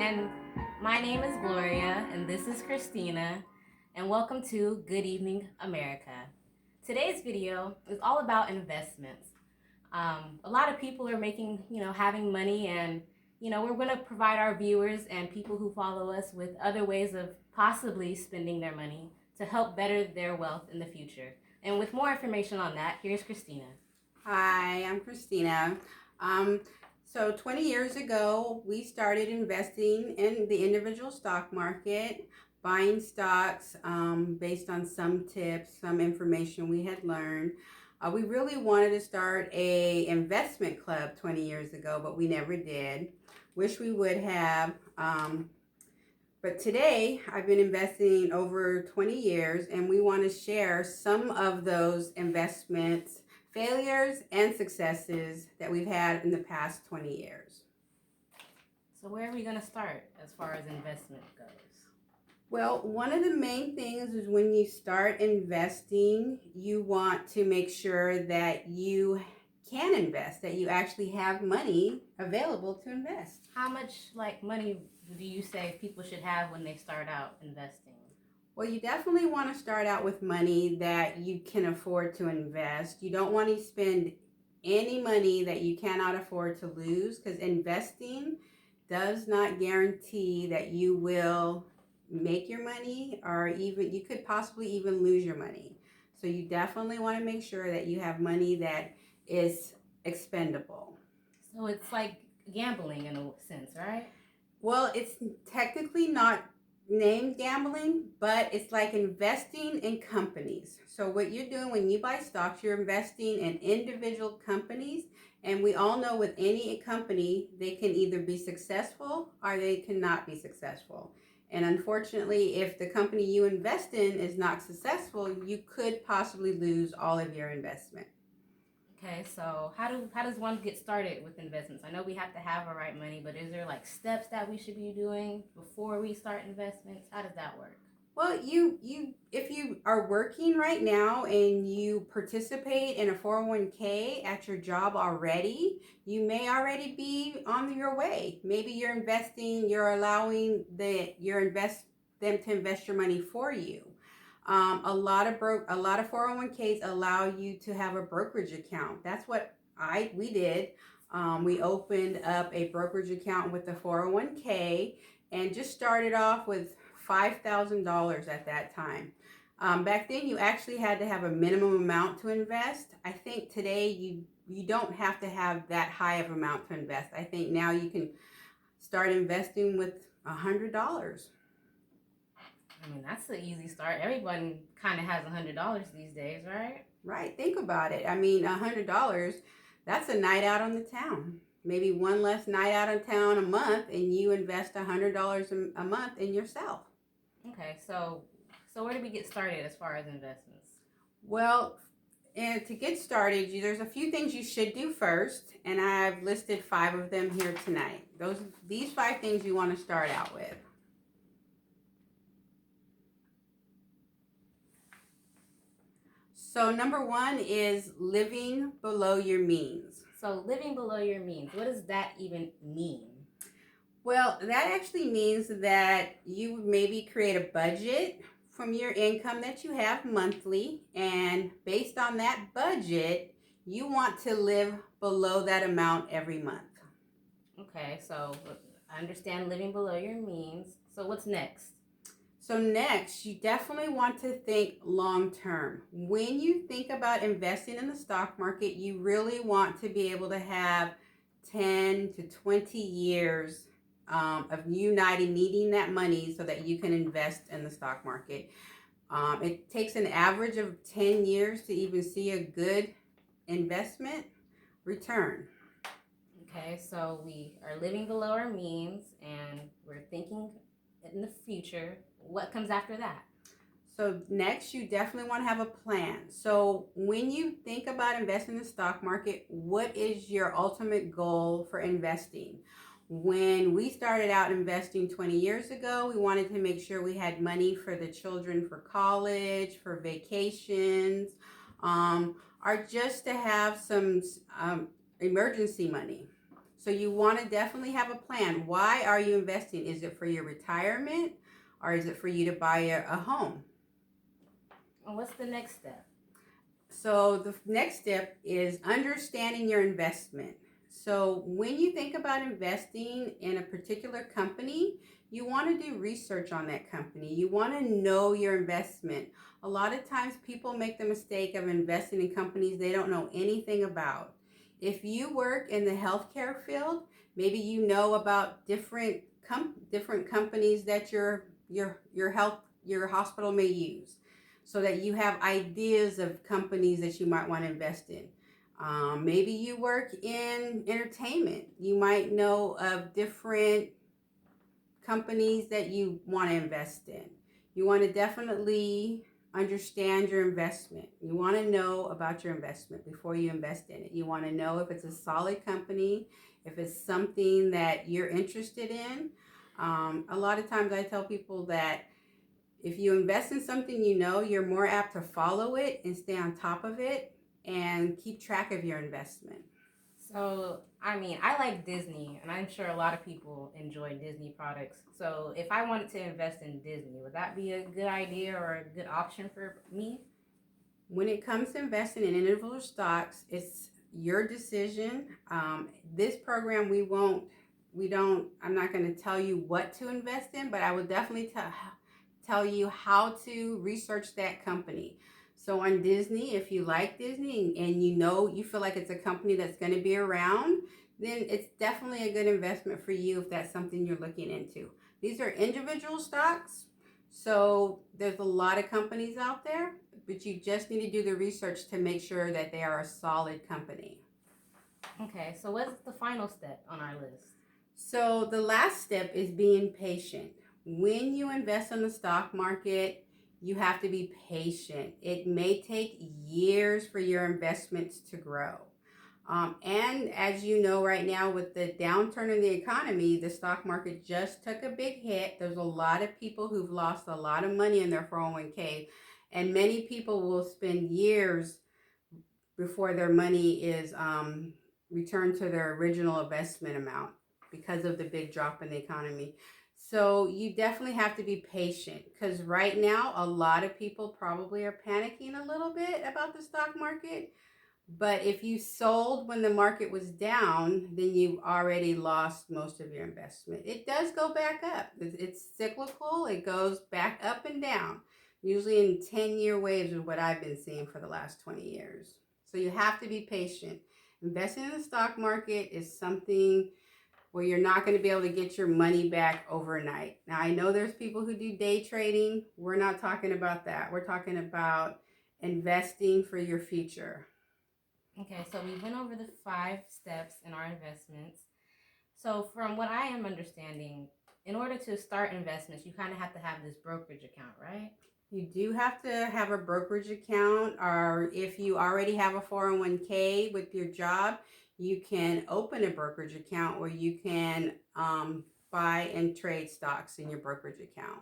And my name is Gloria, and this is Christina, and welcome to Good Evening America. Today's video is all about investments. A lot of people are making, having money, and, we're going to provide our viewers and people who follow us with other ways of possibly spending their money to help better their wealth in the future. And with more information on that, here's Christina. Hi, I'm Christina. So 20 years ago, we started investing in the individual stock market, buying stocks based on some tips, some information we had learned. We really wanted to start a investment club 20 years ago, but we never did. Wish we would have. But today, I've been investing over 20 years, and we want to share some of those investments, failures and successes that we've had in the past 20 years. So where are we going to start as far as investment goes? Well, one of the main things is when you start investing, you want to make sure that you can invest, that you actually have money available to invest. How much money do you say people should have when they start out investing? Well, you definitely want to start out with money that you can afford to invest. You don't want to spend any money that you cannot afford to lose, because investing does not guarantee that you will make your money, or even you could possibly even lose your money. So you definitely want to make sure that you have money that is expendable. So it's like gambling in a sense, right? Well, it's technically not named gambling, but it's like investing in companies. So what you're doing when you buy stocks, you're investing in individual companies. And we all know with any company, they can either be successful or they cannot be successful. And unfortunately, if the company you invest in is not successful, you could possibly lose all of your investment. Okay, so how does one get started with investments? I know we have to have the right money, but is there steps that we should be doing before we start investments? How does that work? Well, if you are working right now and you participate in a 401k at your job already, you may already be on your way. Maybe you're allowing them to invest your money for you. A lot of 401ks allow you to have a brokerage account. That's what we did. We opened up a brokerage account with the 401k and just started off with $5,000 at that time. Back then, you actually had to have a minimum amount to invest. I think today you don't have to have that high of amount to invest. I think now you can start investing with $100. I mean, that's an easy start. Everyone kind of has $100 these days, right? Right. Think about it. I mean, $100, that's a night out on the town. Maybe one less night out of town a month, and you invest $100 a month in yourself. Okay, so where do we get started as far as investments? Well, and to get started, there's a few things you should do first, and I've listed 5 of them here tonight. These 5 things you want to start out with. So number 1 is living below your means. So living below your means, what does that even mean? Well, that actually means that you would maybe create a budget from your income that you have monthly, and based on that budget, you want to live below that amount every month. Okay, so I understand living below your means. So what's next? So next, you definitely want to think long term. When you think about investing in the stock market, you really want to be able to have 10 to 20 years of you needing that money so that you can invest in the stock market. It takes an average of 10 years to even see a good investment return. Okay, so we are living below our means and we're thinking in the future. What comes after that? So next, you definitely want to have a plan. So when you think about investing in the stock market, what is your ultimate goal for investing? When we started out investing 20 years ago, we wanted to make sure we had money for the children for college, for vacations, or just to have some emergency money. So you want to definitely have a plan. Why are you investing? Is it for your retirement or is it for you to buy a home? And what's the next step? So the next step is understanding your investment. So when you think about investing in a particular company, you want to do research on that company. You want to know your investment. A lot of times people make the mistake of investing in companies they don't know anything about. If you work in the healthcare field, maybe you know about different companies that your hospital may use, so that you have ideas of companies that you might want to invest in. Maybe you work in entertainment. You might know of different companies that you want to invest in. You want to definitely understand your investment. You want to know about your investment before you invest in it. You want to know if it's a solid company, if it's something that you're interested in. A lot of times I tell people that if you invest in something, you're more apt to follow it and stay on top of it and keep track of your investment. So, I mean, I like Disney, and I'm sure a lot of people enjoy Disney products. So, if I wanted to invest in Disney, would that be a good idea or a good option for me? When it comes to investing in individual stocks, it's your decision. This program, I'm not going to tell you what to invest in, but I will definitely tell you how to research that company. So on Disney, if you like Disney and you feel like it's a company that's going to be around, then it's definitely a good investment for you if that's something you're looking into. These are individual stocks, so there's a lot of companies out there, but you just need to do the research to make sure that they are a solid company. Okay, so what's the final step on our list? So the last step is being patient. When you invest in the stock market, you have to be patient. It may take years for your investments to grow. And as you know, right now with the downturn in the economy, the stock market just took a big hit. There's a lot of people who've lost a lot of money in their 401k, and many people will spend years before their money is returned to their original investment amount because of the big drop in the economy. So you definitely have to be patient, because right now a lot of people probably are panicking a little bit about the stock market. But if you sold when the market was down, then you've already lost most of your investment. It does go back up. It's cyclical. It goes back up and down, usually in 10-year waves is what I've been seeing for the last 20 years. So you have to be patient. Investing in the stock market is something where you're not going to be able to get your money back overnight. Now, I know there's people who do day trading. We're not talking about that. We're talking about investing for your future. Okay, so we went over the 5 steps in our investments. So, from what I am understanding, in order to start investments, you kind of have to have this brokerage account, right? You do have to have a brokerage account, or if you already have a 401k with your job, you can open a brokerage account where you can buy and trade stocks in your brokerage account.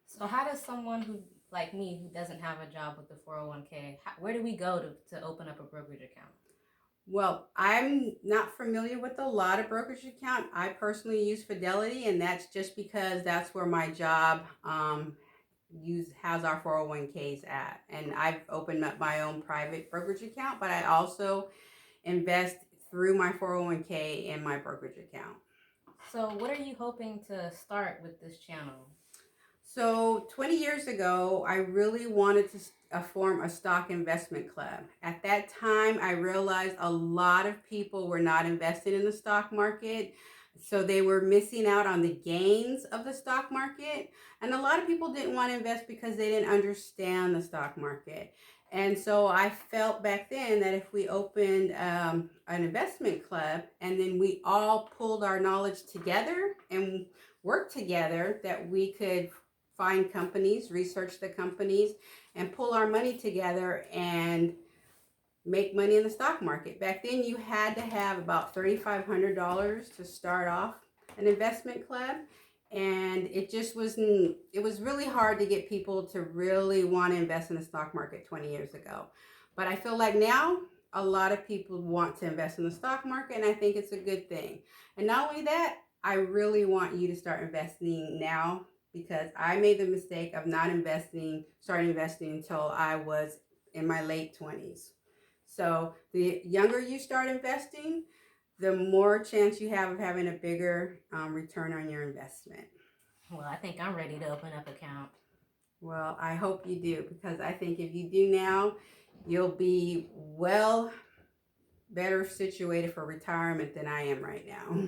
So, how does someone who, like me, who doesn't have a job with the 401k, where do we go to open up a brokerage account? Well, I'm not familiar with a lot of brokerage account. I personally use Fidelity, and that's just because that's where my job has our 401ks at. And I've opened up my own private brokerage account, but I also invest through my 401k in my brokerage account. So, what are you hoping to start with this channel? So 20 years ago, I really wanted to form a stock investment club. At that time, I realized a lot of people were not invested in the stock market. So they were missing out on the gains of the stock market. And a lot of people didn't want to invest because they didn't understand the stock market. And so I felt back then that if we opened an investment club and then we all pulled our knowledge together and worked together, that we could find companies, research the companies, and pull our money together and make money in the stock market. Back then, you had to have about $3,500 to start off an investment club. And it was really hard to get people to really want to invest in the stock market 20 years ago. But I feel like now a lot of people want to invest in the stock market, and I think it's a good thing. And not only that, I really want you to start investing now, because I made the mistake of not starting investing until I was in my late 20s. So the younger you start investing, the more chance you have of having a bigger return on your investment. Well, I think I'm ready to open up an account. Well, I hope you do, because I think if you do now, you'll be better situated for retirement than I am right now.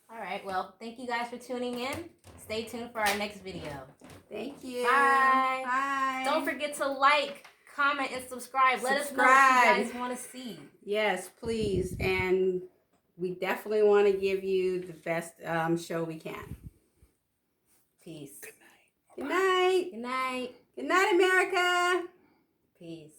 All right. Well, thank you guys for tuning in. Stay tuned for our next video. Thank you. Bye. Bye. Don't forget to like, comment, and subscribe. Let us know what you guys want to see. Yes, please. And we definitely want to give you the best show we can. Peace. Good night. Good night. Good night, America. Peace.